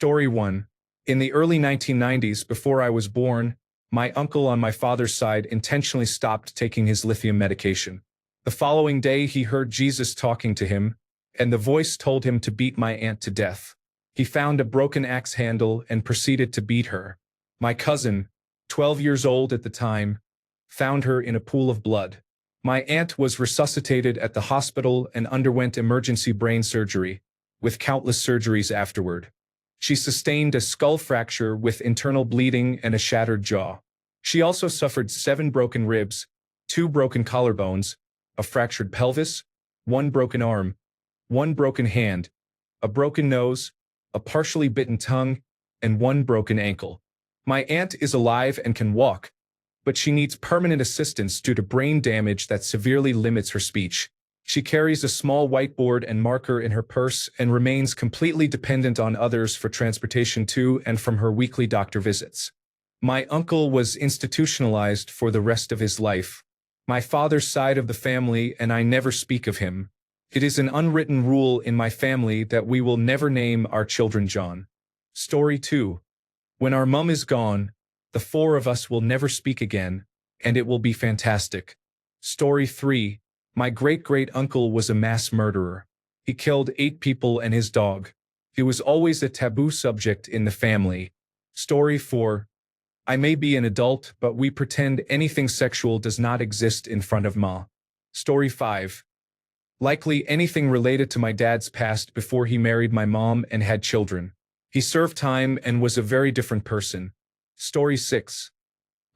Story 1. In the early 1990s, before I was born, my uncle on my father's side intentionally stopped taking his lithium medication. The following day, he heard Jesus talking to him, and the voice told him to beat my aunt to death. He found a broken axe handle and proceeded to beat her. My cousin, 12 years old at the time, found her in a pool of blood. My aunt was resuscitated at the hospital and underwent emergency brain surgery, with countless surgeries afterward. She sustained a skull fracture with internal bleeding and a shattered jaw. She also suffered 7 broken ribs, 2 broken collarbones, a fractured pelvis, 1 broken arm, 1 broken hand, a broken nose, a partially bitten tongue, and 1 broken ankle. My aunt is alive and can walk, but she needs permanent assistance due to brain damage that severely limits her speech. She carries a small whiteboard and marker in her purse and remains completely dependent on others for transportation to and from her weekly doctor visits. My uncle was institutionalized for the rest of his life. My father's side of the family and I never speak of him. It is an unwritten rule in my family that we will never name our children John. Story 2. When our mum is gone, the 4 of us will never speak again, and it will be fantastic. Story 3. My great-great-uncle was a mass murderer. He killed 8 people and his dog. He was always a taboo subject in the family. Story 4. I may be an adult, but we pretend anything sexual does not exist in front of Ma. Story 5. Likely anything related to my dad's past before he married my mom and had children. He served time and was a very different person. Story 6.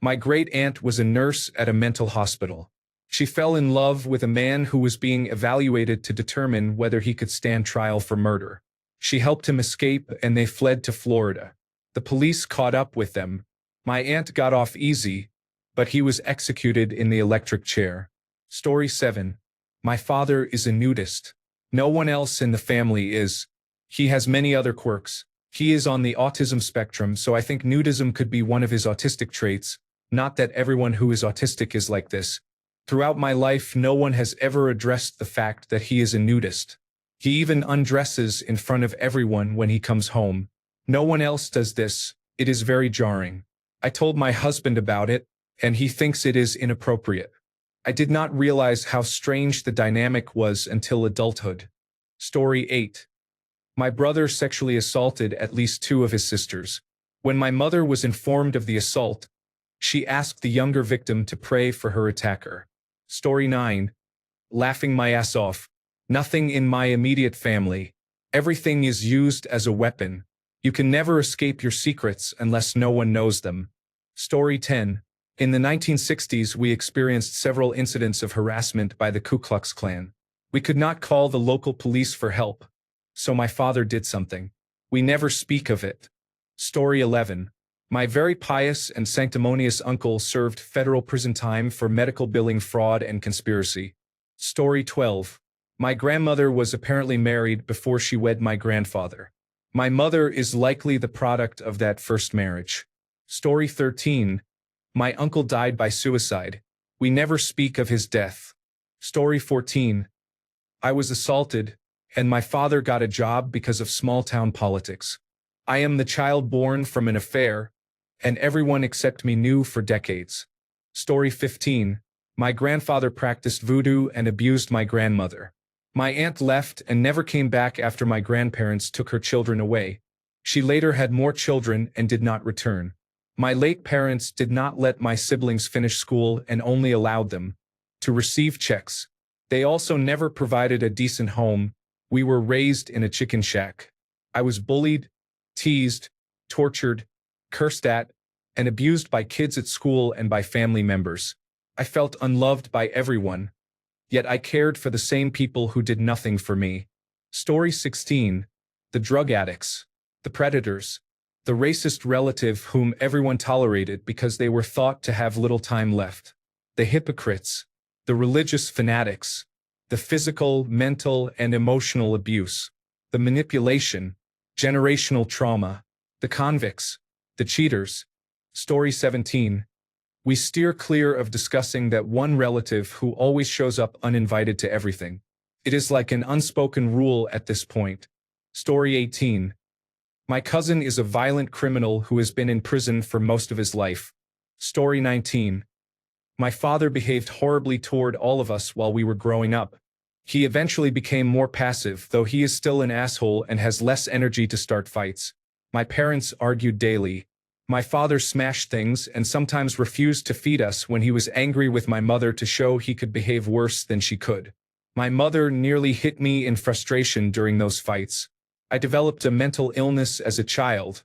My great-aunt was a nurse at a mental hospital. She fell in love with a man who was being evaluated to determine whether he could stand trial for murder. She helped him escape and they fled to Florida. The police caught up with them. My aunt got off easy, but he was executed in the electric chair. Story 7. My father is a nudist. No one else in the family is. He has many other quirks. He is on the autism spectrum, so I think nudism could be one of his autistic traits. Not that everyone who is autistic is like this. Throughout my life, no one has ever addressed the fact that he is a nudist. He even undresses in front of everyone when he comes home. No one else does this. It is very jarring. I told my husband about it, and he thinks it is inappropriate. I did not realize how strange the dynamic was until adulthood. Story 8. My brother sexually assaulted at least 2 of his sisters. When my mother was informed of the assault, she asked the younger victim to pray for her attacker. Story 9. Laughing my ass off. Nothing in my immediate family. Everything is used as a weapon. You can never escape your secrets unless no one knows them. Story 10. In the 1960s, we experienced several incidents of harassment by the Ku Klux Klan. We could not call the local police for help, so my father did something. We never speak of it. Story 11. My very pious and sanctimonious uncle served federal prison time for medical billing fraud and conspiracy. Story 12. My grandmother was apparently married before she wed my grandfather. My mother is likely the product of that first marriage. Story 13. My uncle died by suicide. We never speak of his death. Story 14. I was assaulted, and my father got a job because of small-town politics. I am the child born from an affair, and everyone except me knew for decades. Story 15. My grandfather practiced voodoo and abused my grandmother. My aunt left and never came back after my grandparents took her children away. She later had more children and did not return. My late parents did not let my siblings finish school and only allowed them to receive checks. They also never provided a decent home. We were raised in a chicken shack. I was bullied, teased, tortured, cursed at, and abused by kids at school and by family members. I felt unloved by everyone, yet I cared for the same people who did nothing for me. Story 16. The drug addicts, the predators, the racist relative whom everyone tolerated because they were thought to have little time left, the hypocrites, the religious fanatics, the physical, mental, and emotional abuse, the manipulation, generational trauma, the convicts, the cheaters. Story 17. We steer clear of discussing that one relative who always shows up uninvited to everything. It is like an unspoken rule at this point. Story 18. My cousin is a violent criminal who has been in prison for most of his life. Story 19. My father behaved horribly toward all of us while we were growing up. He eventually became more passive, though he is still an asshole and has less energy to start fights. My parents argued daily. My father smashed things and sometimes refused to feed us when he was angry with my mother to show he could behave worse than she could. My mother nearly hit me in frustration during those fights. I developed a mental illness as a child.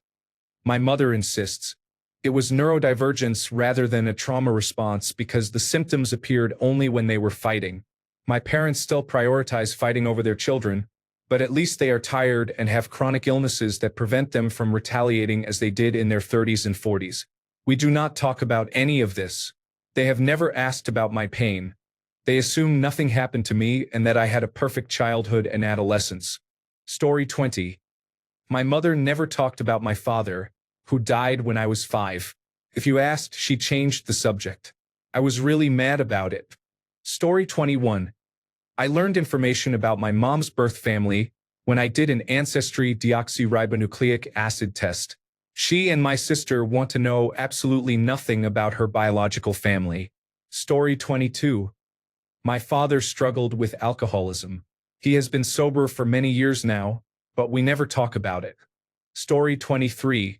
My mother insists it was neurodivergence rather than a trauma response because the symptoms appeared only when they were fighting. My parents still prioritize fighting over their children, but at least they are tired and have chronic illnesses that prevent them from retaliating as they did in their 30s and 40s. We do not talk about any of this. They have never asked about my pain. They assume nothing happened to me and that I had a perfect childhood and adolescence. Story 20. My mother never talked about my father, who died when I was 5. If you asked, she changed the subject. I was really mad about it. Story 21. I learned information about my mom's birth family when I did an ancestry deoxyribonucleic acid test. She and my sister want to know absolutely nothing about her biological family. Story 22. My father struggled with alcoholism. He has been sober for many years now, but we never talk about it. Story 23.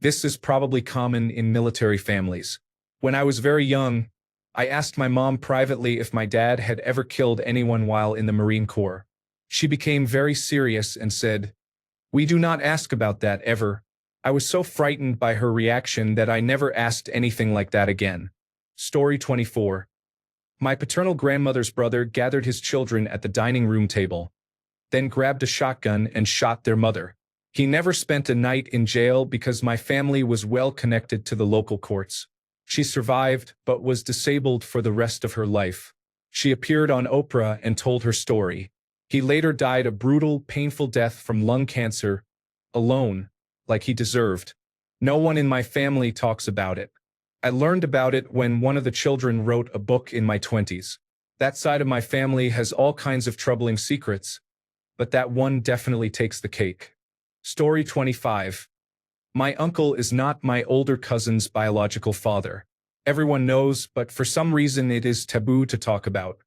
This is probably common in military families. When I was very young, I asked my mom privately if my dad had ever killed anyone while in the Marine Corps. She became very serious and said, "We do not ask about that ever." I was so frightened by her reaction that I never asked anything like that again. Story 24. My paternal grandmother's brother gathered his children at the dining room table, then grabbed a shotgun and shot their mother. He never spent a night in jail because my family was well connected to the local courts. She survived, but was disabled for the rest of her life. She appeared on Oprah and told her story. He later died a brutal, painful death from lung cancer, alone, like he deserved. No one in my family talks about it. I learned about it when one of the children wrote a book in my 20s. That side of my family has all kinds of troubling secrets, but that one definitely takes the cake. Story 25. My uncle is not my older cousin's biological father. Everyone knows, but for some reason it is taboo to talk about.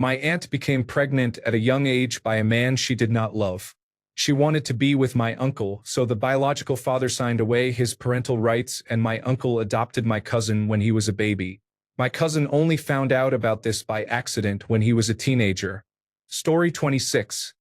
My aunt became pregnant at a young age by a man she did not love. She wanted to be with my uncle, so the biological father signed away his parental rights and my uncle adopted my cousin when he was a baby. My cousin only found out about this by accident when he was a teenager. Story 26.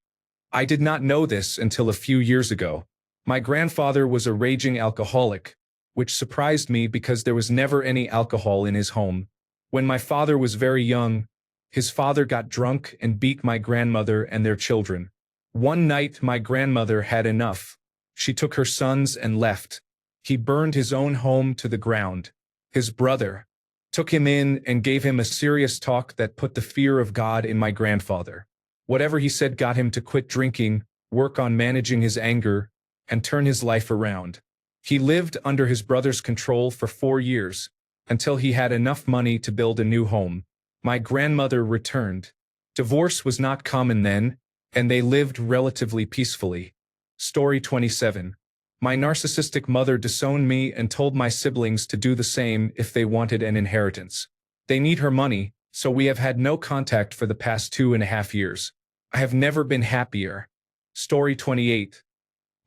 I did not know this until a few years ago. My grandfather was a raging alcoholic, which surprised me because there was never any alcohol in his home. When my father was very young, his father got drunk and beat my grandmother and their children. One night my grandmother had enough. She took her sons and left. He burned his own home to the ground. His brother took him in and gave him a serious talk that put the fear of God in my grandfather. Whatever he said got him to quit drinking, work on managing his anger, and turn his life around. He lived under his brother's control for 4 years, until he had enough money to build a new home. My grandmother returned. Divorce was not common then, and they lived relatively peacefully. Story 27. My narcissistic mother disowned me and told my siblings to do the same if they wanted an inheritance. They need her money, so we have had no contact for the past 2.5 years. I have never been happier. Story 28.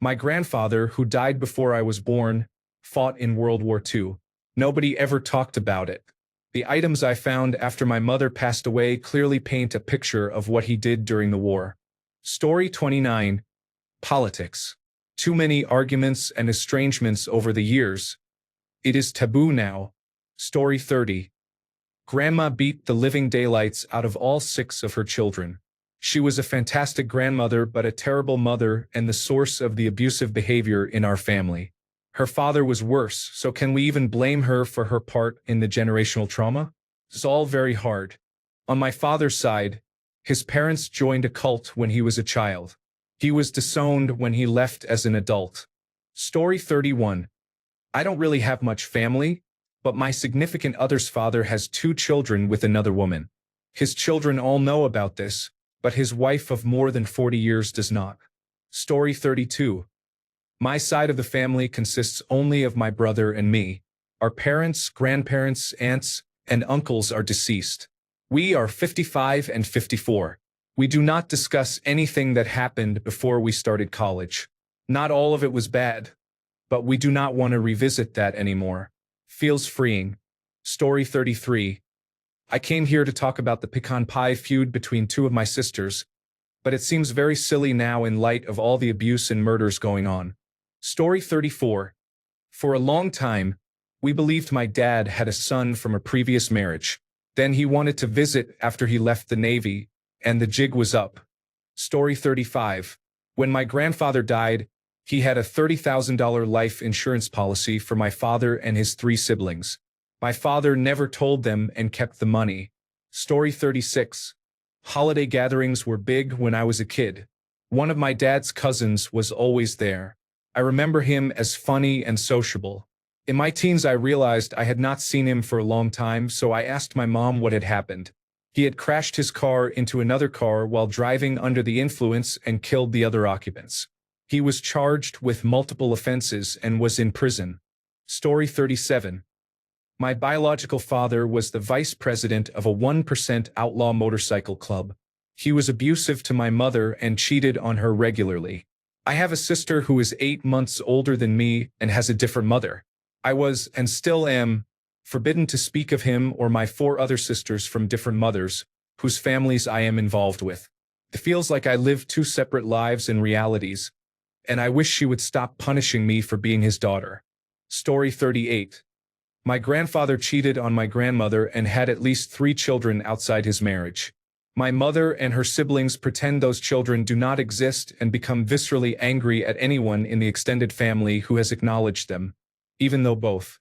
My grandfather, who died before I was born, fought in World War II. Nobody ever talked about it. The items I found after my mother passed away clearly paint a picture of what he did during the war. Story 29. Politics. Too many arguments and estrangements over the years. It is taboo now. Story 30. Grandma beat the living daylights out of all 6 of her children. She was a fantastic grandmother but a terrible mother and the source of the abusive behavior in our family. Her father was worse, so can we even blame her for her part in the generational trauma? It's all very hard. On my father's side, his parents joined a cult when he was a child. He was disowned when he left as an adult. Story 31. I don't really have much family, but my significant other's father has 2 children with another woman. His children all know about this, but his wife of more than 40 years does not. Story 32. My side of the family consists only of my brother and me. Our parents, grandparents, aunts, and uncles are deceased. We are 55 and 54. We do not discuss anything that happened before we started college. Not all of it was bad, but we do not want to revisit that anymore. Feels freeing. Story 33. I came here to talk about the pecan pie feud between two of my sisters, but it seems very silly now in light of all the abuse and murders going on. Story 34. For a long time, we believed my dad had a son from a previous marriage. Then he wanted to visit after he left the Navy, and the jig was up. Story 35. When my grandfather died, he had a $30,000 life insurance policy for my father and his 3 siblings. My father never told them and kept the money. Story 36. Holiday gatherings were big when I was a kid. One of my dad's cousins was always there. I remember him as funny and sociable. In my teens, I realized I had not seen him for a long time, so I asked my mom what had happened. He had crashed his car into another car while driving under the influence and killed the other occupants. He was charged with multiple offenses and was in prison. Story 37. My biological father was the vice president of a 1% outlaw motorcycle club. He was abusive to my mother and cheated on her regularly. I have a sister who is 8 months older than me and has a different mother. I was, and still am, forbidden to speak of him or my 4 other sisters from different mothers, whose families I am involved with. It feels like I live 2 separate lives and realities, and I wish she would stop punishing me for being his daughter. Story 38. My grandfather cheated on my grandmother and had at least 3 children outside his marriage. My mother and her siblings pretend those children do not exist and become viscerally angry at anyone in the extended family who has acknowledged them, even though both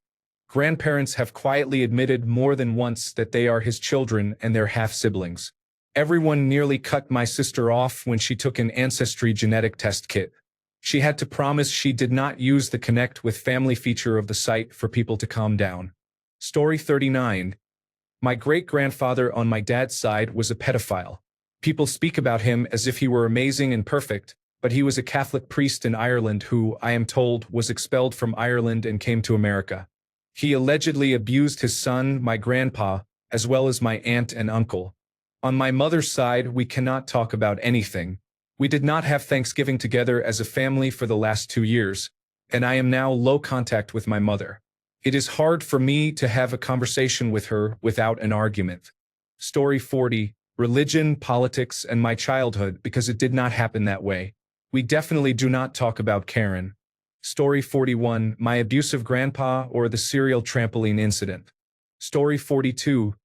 grandparents have quietly admitted more than once that they are his children and their half-siblings. Everyone nearly cut my sister off when she took an ancestry genetic test kit. She had to promise she did not use the Connect with Family feature of the site for people to calm down. Story 39. My great-grandfather on my dad's side was a pedophile. People speak about him as if he were amazing and perfect, but he was a Catholic priest in Ireland who, I am told, was expelled from Ireland and came to America. He allegedly abused his son, my grandpa, as well as my aunt and uncle. On my mother's side, we cannot talk about anything. We did not have Thanksgiving together as a family for the last 2 years, and I am now low contact with my mother. It is hard for me to have a conversation with her without an argument. Story 40. Religion, politics, and my childhood, because it did not happen that way. We definitely do not talk about Karen. Story 41. My abusive grandpa or the serial trampoline incident. Story 42.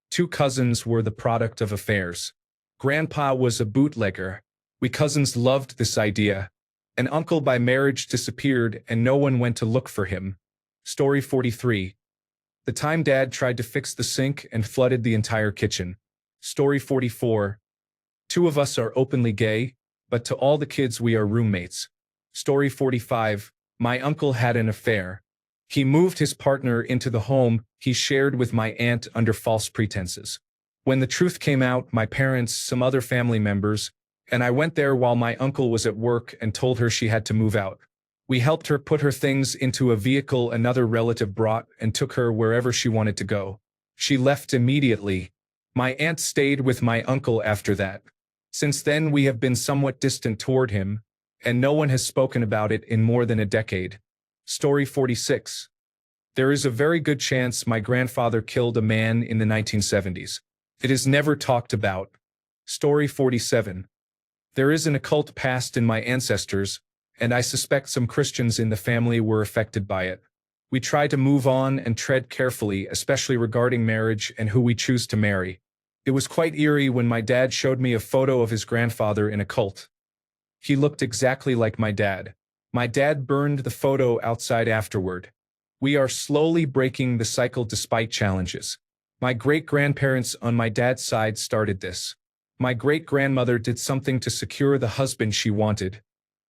2 cousins were the product of affairs. Grandpa was a bootlegger. We cousins loved this idea. An uncle by marriage disappeared and no one went to look for him. Story 43. The time Dad tried to fix the sink and flooded the entire kitchen. Story 44. 2 of us are openly gay, but to all the kids we are roommates. Story 45. My uncle had an affair. He moved his partner into the home he shared with my aunt under false pretenses. When the truth came out, my parents, some other family members, and I went there while my uncle was at work and told her she had to move out. We helped her put her things into a vehicle another relative brought and took her wherever she wanted to go. She left immediately. My aunt stayed with my uncle after that. Since then we have been somewhat distant toward him, and no one has spoken about it in more than a decade. Story 46. There is a very good chance my grandfather killed a man in the 1970s. It is never talked about. Story 47. There is an occult past in my ancestors, and I suspect some Christians in the family were affected by it. We try to move on and tread carefully, especially regarding marriage and who we choose to marry. It was quite eerie when my dad showed me a photo of his grandfather in a cult. He looked exactly like my dad. My dad burned the photo outside afterward. We are slowly breaking the cycle despite challenges. My great-grandparents on my dad's side started this. My great-grandmother did something to secure the husband she wanted,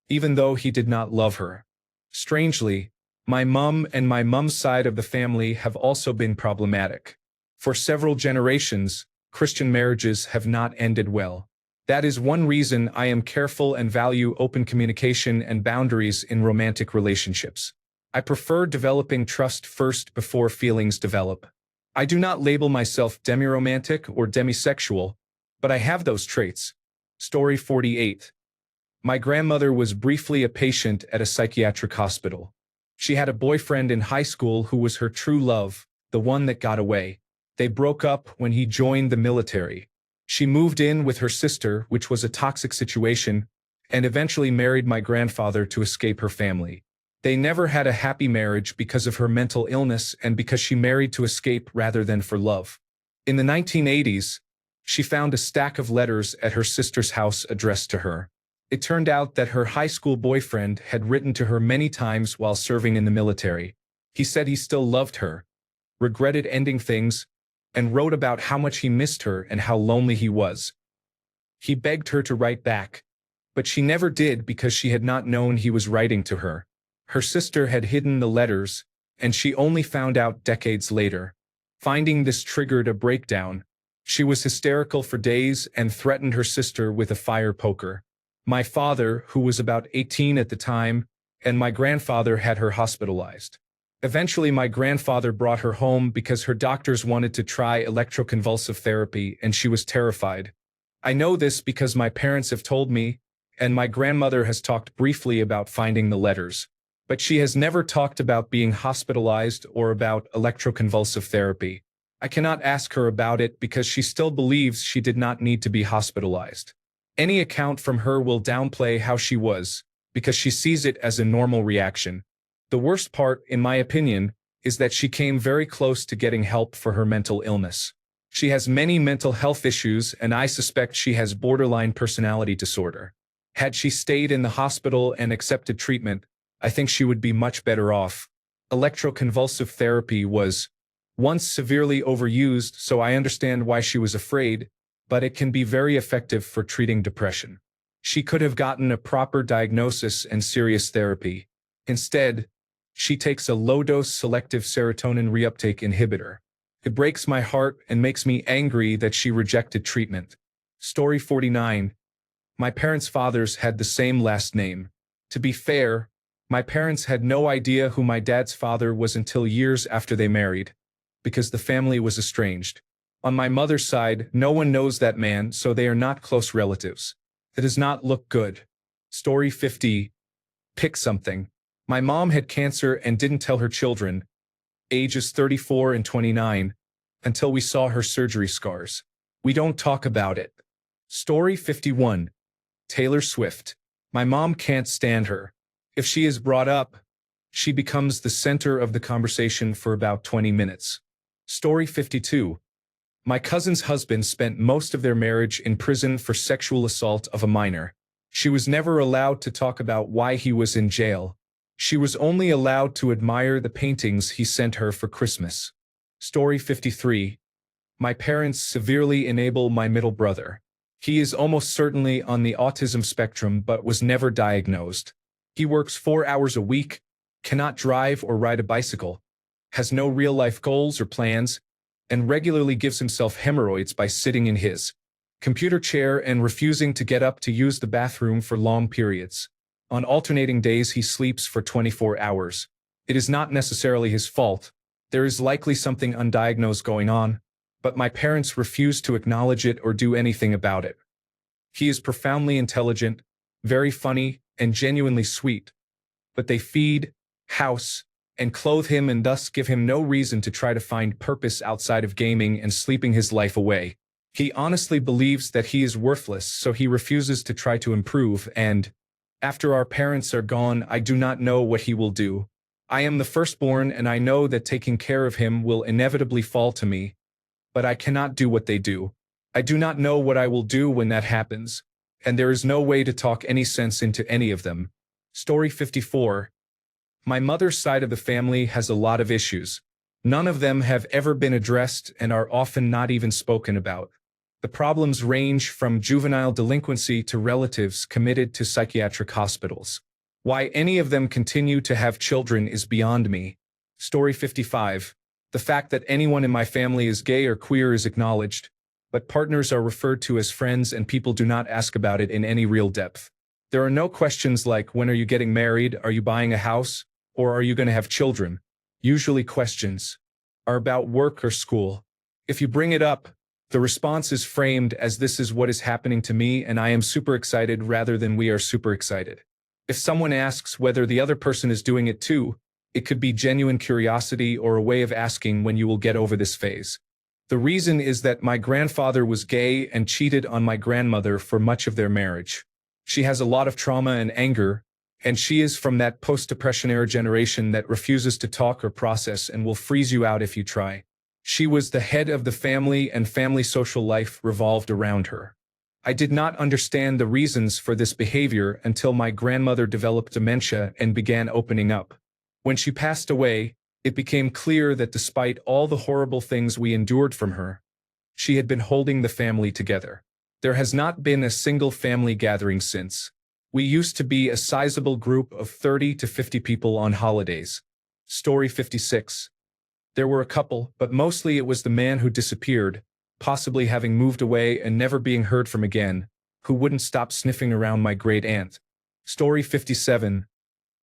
even though he did not love her. Strangely, my mom and my mom's side of the family have also been problematic. For several generations, Christian marriages have not ended well. That is one reason I am careful and value open communication and boundaries in romantic relationships. I prefer developing trust first before feelings develop. I do not label myself demi-romantic or demisexual, but I have those traits. Story 48. My grandmother was briefly a patient at a psychiatric hospital. She had a boyfriend in high school who was her true love, the one that got away. They broke up when he joined the military. She moved in with her sister, which was a toxic situation, and eventually married my grandfather to escape her family. They never had a happy marriage because of her mental illness and because she married to escape rather than for love. In the 1980s, she found a stack of letters at her sister's house addressed to her. It turned out that her high school boyfriend had written to her many times while serving in the military. He said he still loved her, regretted ending things, and wrote about how much he missed her and how lonely he was. He begged her to write back, but she never did because she had not known he was writing to her. Her sister had hidden the letters, and she only found out decades later. Finding this triggered a breakdown. She was hysterical for days and threatened her sister with a fire poker. My father, who was about 18 at the time, and my grandfather had her hospitalized. Eventually, my grandfather brought her home because her doctors wanted to try electroconvulsive therapy and she was terrified. I know this because my parents have told me, and my grandmother has talked briefly about finding the letters. But she has never talked about being hospitalized or about electroconvulsive therapy. I cannot ask her about it because she still believes she did not need to be hospitalized. Any account from her will downplay how she was, because she sees it as a normal reaction. The worst part, in my opinion, is that she came very close to getting help for her mental illness. She has many mental health issues, and I suspect she has borderline personality disorder. Had she stayed in the hospital and accepted treatment, I think she would be much better off. Electroconvulsive therapy was once severely overused, so I understand why she was afraid, but it can be very effective for treating depression. She could have gotten a proper diagnosis and serious therapy. Instead, she takes a low-dose selective serotonin reuptake inhibitor. It breaks my heart and makes me angry that she rejected treatment. Story 49. My parents' fathers had the same last name. To be fair, my parents had no idea who my dad's father was until years after they married, because the family was estranged. On my mother's side, no one knows that man, so they are not close relatives. It does not look good. Story 50. Pick something. My mom had cancer and didn't tell her children, ages 34 and 29, until we saw her surgery scars. We don't talk about it. Story 51. Taylor Swift. My mom can't stand her. If she is brought up, she becomes the center of the conversation for about 20 minutes. Story 52. My cousin's husband spent most of their marriage in prison for sexual assault of a minor. She was never allowed to talk about why he was in jail. She was only allowed to admire the paintings he sent her for Christmas. Story 53. My parents severely enable my middle brother. He is almost certainly on the autism spectrum but was never diagnosed. He works 4 hours a week, cannot drive or ride a bicycle, has no real-life goals or plans, and regularly gives himself hemorrhoids by sitting in his computer chair and refusing to get up to use the bathroom for long periods. On alternating days, he sleeps for 24 hours. It is not necessarily his fault. There is likely something undiagnosed going on, but my parents refuse to acknowledge it or do anything about it. He is profoundly intelligent, very funny, and genuinely sweet, but they feed, house, and clothe him and thus give him no reason to try to find purpose outside of gaming and sleeping his life away. He honestly believes that he is worthless, so he refuses to try to improve, and after our parents are gone, I do not know what he will do. I am the firstborn and I know that taking care of him will inevitably fall to me, but I cannot do what they do. I do not know what I will do when that happens, and there is no way to talk any sense into any of them. Story 54. My mother's side of the family has a lot of issues. None of them have ever been addressed and are often not even spoken about. The problems range from juvenile delinquency to relatives committed to psychiatric hospitals. Why any of them continue to have children is beyond me. Story 55. The fact that anyone in my family is gay or queer is acknowledged, but partners are referred to as friends and people do not ask about it in any real depth. There are no questions like, when are you getting married, are you buying a house, or are you going to have children? Usually questions are about work or school. If you bring it up, the response is framed as, this is what is happening to me and I am super excited, rather than we are super excited. If someone asks whether the other person is doing it too, it could be genuine curiosity or a way of asking when you will get over this phase. The reason is that my grandfather was gay and cheated on my grandmother for much of their marriage. She has a lot of trauma and anger, and she is from that post-depression era generation that refuses to talk or process and will freeze you out if you try. She was the head of the family and family social life revolved around her. I did not understand the reasons for this behavior until my grandmother developed dementia and began opening up. When she passed away, it became clear that despite all the horrible things we endured from her, she had been holding the family together. There has not been a single family gathering since. We used to be a sizable group of 30 to 50 people on holidays. Story 56. There were a couple, but mostly it was the man who disappeared, possibly having moved away and never being heard from again, who wouldn't stop sniffing around my great aunt. Story 57.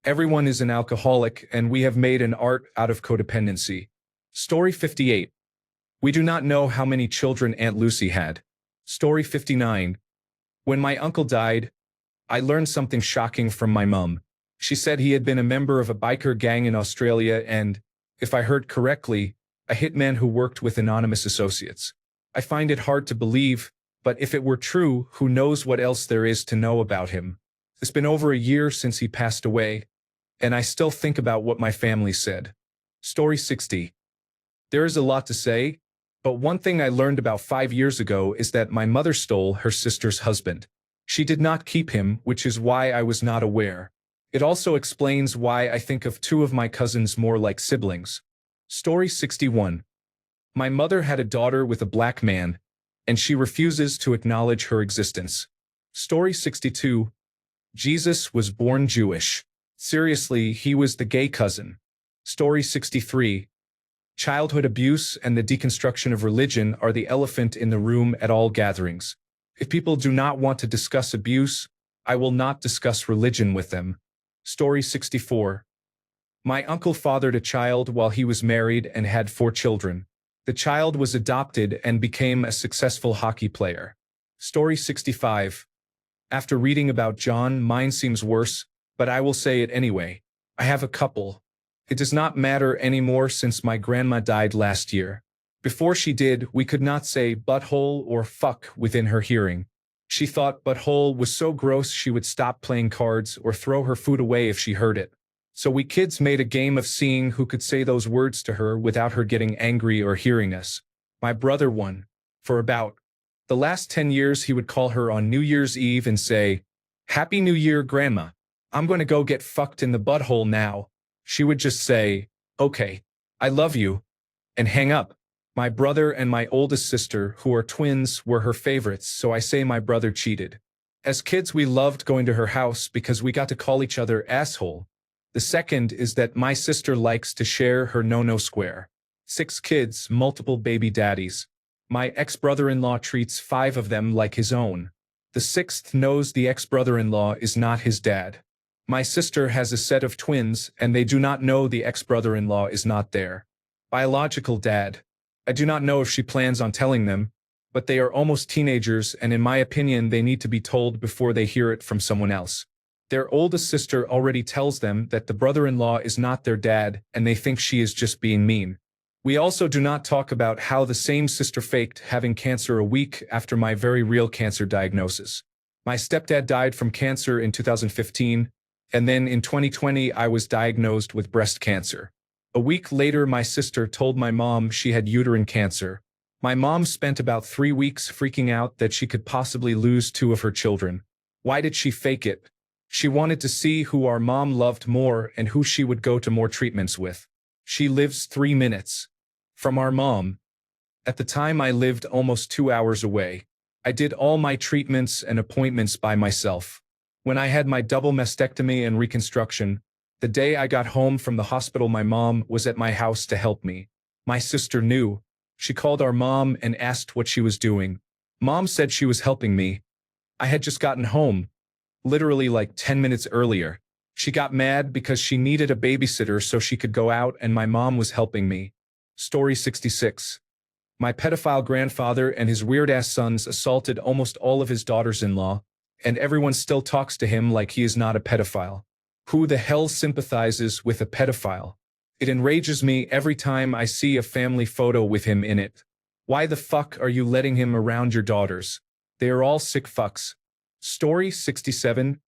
Everyone is an alcoholic and we have made an art out of codependency. Story 58. We do not know how many children Aunt Lucy had. Story 59. When my uncle died, I learned something shocking from my mum. She said he had been a member of a biker gang in Australia and, if I heard correctly, a hitman who worked with anonymous associates. I find it hard to believe, but if it were true, who knows what else there is to know about him. It's been over a year since he passed away, and I still think about what my family said. Story 60. There is a lot to say, but one thing I learned about 5 years ago is that my mother stole her sister's husband. She did not keep him, which is why I was not aware. It also explains why I think of 2 of my cousins more like siblings. Story 61. My mother had a daughter with a black man, and she refuses to acknowledge her existence. Story 62. Jesus was born Jewish. Seriously, he was the gay cousin. Story 63. Childhood abuse and the deconstruction of religion are the elephant in the room at all gatherings. If people do not want to discuss abuse, I will not discuss religion with them. Story 64. My uncle fathered a child while he was married and had 4 children. The child was adopted and became a successful hockey player. Story 65. After reading about John, mine seems worse, but I will say it anyway. I have a couple. It does not matter anymore since my grandma died last year. Before she did, we could not say butthole or fuck within her hearing. She thought butthole was so gross she would stop playing cards or throw her food away if she heard it. So we kids made a game of seeing who could say those words to her without her getting angry or hearing us. My brother won. For about the last 10 years he would call her on New Year's Eve and say, "Happy New Year, Grandma. I'm going to go get fucked in the butthole now." She would just say, "Okay, I love you," and hang up. My brother and my oldest sister, who are twins, were her favorites, so I say my brother cheated. As kids we loved going to her house because we got to call each other asshole. The second is that my sister likes to share her no-no square. 6 kids, multiple baby daddies. My ex-brother-in-law treats 5 of them like his own. The 6th knows the ex-brother-in-law is not his dad. My sister has a set of twins, and they do not know the ex-brother-in-law is not their biological dad. I do not know if she plans on telling them, but they are almost teenagers, and in my opinion they need to be told before they hear it from someone else. Their oldest sister already tells them that the brother-in-law is not their dad, and they think she is just being mean. We also do not talk about how the same sister faked having cancer a week after my very real cancer diagnosis. My stepdad died from cancer in 2015, and then in 2020 I was diagnosed with breast cancer. A week later my sister told my mom she had uterine cancer. My mom spent about 3 weeks freaking out that she could possibly lose 2 of her children. Why did she fake it? She wanted to see who our mom loved more and who she would go to more treatments with. She lives 3 minutes from our mom. At the time I lived almost 2 hours away. I did all my treatments and appointments by myself. When I had my double mastectomy and reconstruction, the day I got home from the hospital my mom was at my house to help me. My sister knew. She called our mom and asked what she was doing. Mom said she was helping me. I had just gotten home, literally like 10 minutes earlier. She got mad because she needed a babysitter so she could go out and my mom was helping me. Story 66. My pedophile grandfather and his weird-ass sons assaulted almost all of his daughters-in-law, and everyone still talks to him like he is not a pedophile. Who the hell sympathizes with a pedophile? It enrages me every time I see a family photo with him in it. Why the fuck are you letting him around your daughters? They are all sick fucks. Story 67.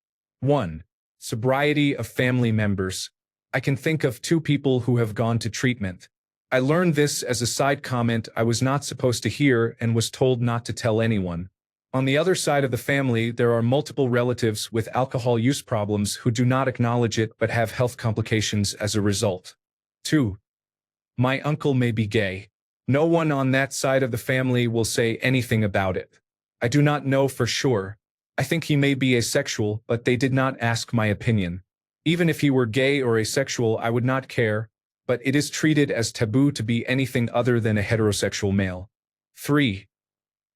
1. Sobriety of family members. I can think of 2 people who have gone to treatment. I learned this as a side comment I was not supposed to hear and was told not to tell anyone. On the other side of the family, there are multiple relatives with alcohol use problems who do not acknowledge it but have health complications as a result. 2. My uncle may be gay. No one on that side of the family will say anything about it. I do not know for sure. I think he may be asexual, but they did not ask my opinion. Even if he were gay or asexual, I would not care, but it is treated as taboo to be anything other than a heterosexual male. 3.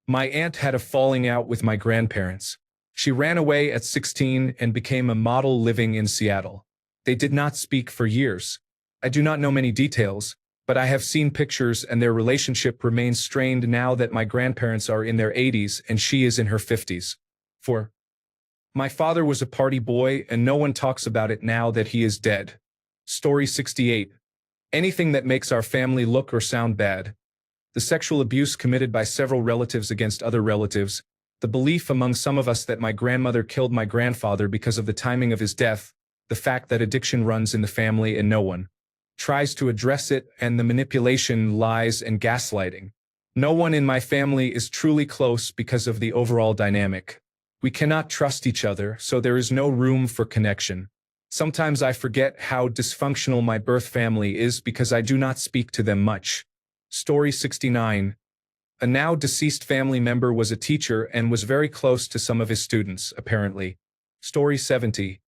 My aunt had a falling out with my grandparents. She ran away at 16 and became a model living in Seattle. They did not speak for years. I do not know many details, but I have seen pictures and their relationship remains strained now that my grandparents are in their 80s and she is in her 50s. 4. My father was a party boy and no one talks about it now that he is dead. Story 68. Anything that makes our family look or sound bad. The sexual abuse committed by several relatives against other relatives, the belief among some of us that my grandmother killed my grandfather because of the timing of his death, the fact that addiction runs in the family and no one tries to address it, and the manipulation, lies, and gaslighting. No one in my family is truly close because of the overall dynamic. We cannot trust each other, so there is no room for connection. Sometimes I forget how dysfunctional my birth family is because I do not speak to them much. Story 69. A now deceased family member was a teacher and was very close to some of his students, apparently. Story 70.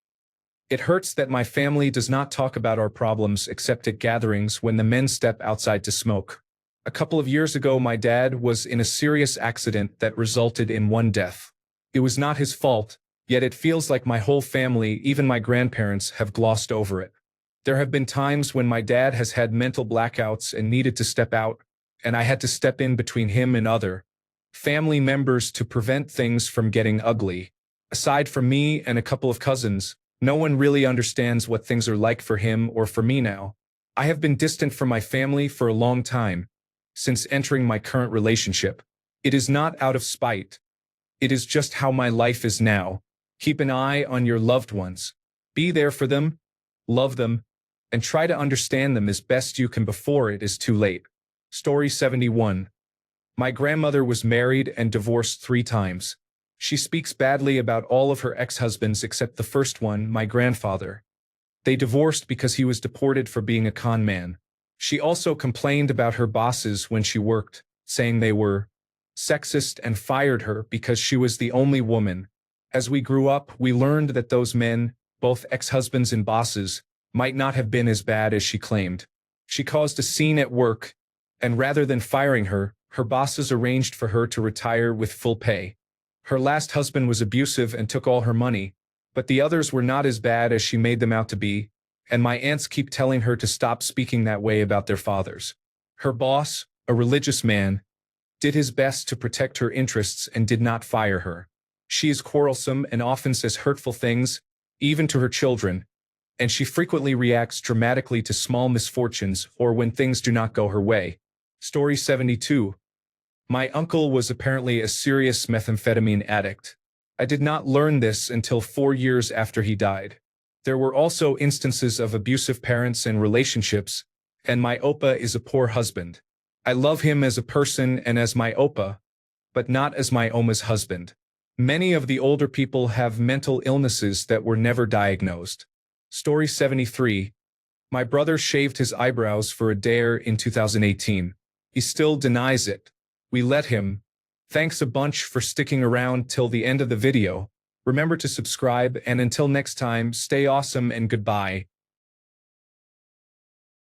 It hurts that my family does not talk about our problems except at gatherings when the men step outside to smoke. A couple of years ago, my dad was in a serious accident that resulted in 1 death. It was not his fault, yet it feels like my whole family, even my grandparents, have glossed over it. There have been times when my dad has had mental blackouts and needed to step out, and I had to step in between him and other family members to prevent things from getting ugly. Aside from me and a couple of cousins, no one really understands what things are like for him or for me now. I have been distant from my family for a long time, since entering my current relationship. It is not out of spite. It is just how my life is now. Keep an eye on your loved ones. Be there for them, love them, and try to understand them as best you can before it is too late. Story 71. My grandmother was married and divorced 3 times. She speaks badly about all of her ex-husbands except the first one, my grandfather. They divorced because he was deported for being a con man. She also complained about her bosses when she worked, saying they were sexist, and fired her because she was the only woman. As we grew up, we learned that those men, both ex-husbands and bosses, might not have been as bad as she claimed. She caused a scene at work, and rather than firing her, her bosses arranged for her to retire with full pay. Her last husband was abusive and took all her money, but the others were not as bad as she made them out to be, and my aunts keep telling her to stop speaking that way about their fathers. Her boss, a religious man, did his best to protect her interests and did not fire her. She is quarrelsome and often says hurtful things, even to her children, and she frequently reacts dramatically to small misfortunes or when things do not go her way. Story 72. My uncle was apparently a serious methamphetamine addict. I did not learn this until 4 years after he died. There were also instances of abusive parents and relationships, and my Opa is a poor husband. I love him as a person and as my Opa, but not as my Oma's husband. Many of the older people have mental illnesses that were never diagnosed. Story 73. My brother shaved his eyebrows for a dare in 2018. He still denies it. We let him. Thanks a bunch for sticking around till the end of the video. Remember to subscribe, and until next time, stay awesome and goodbye.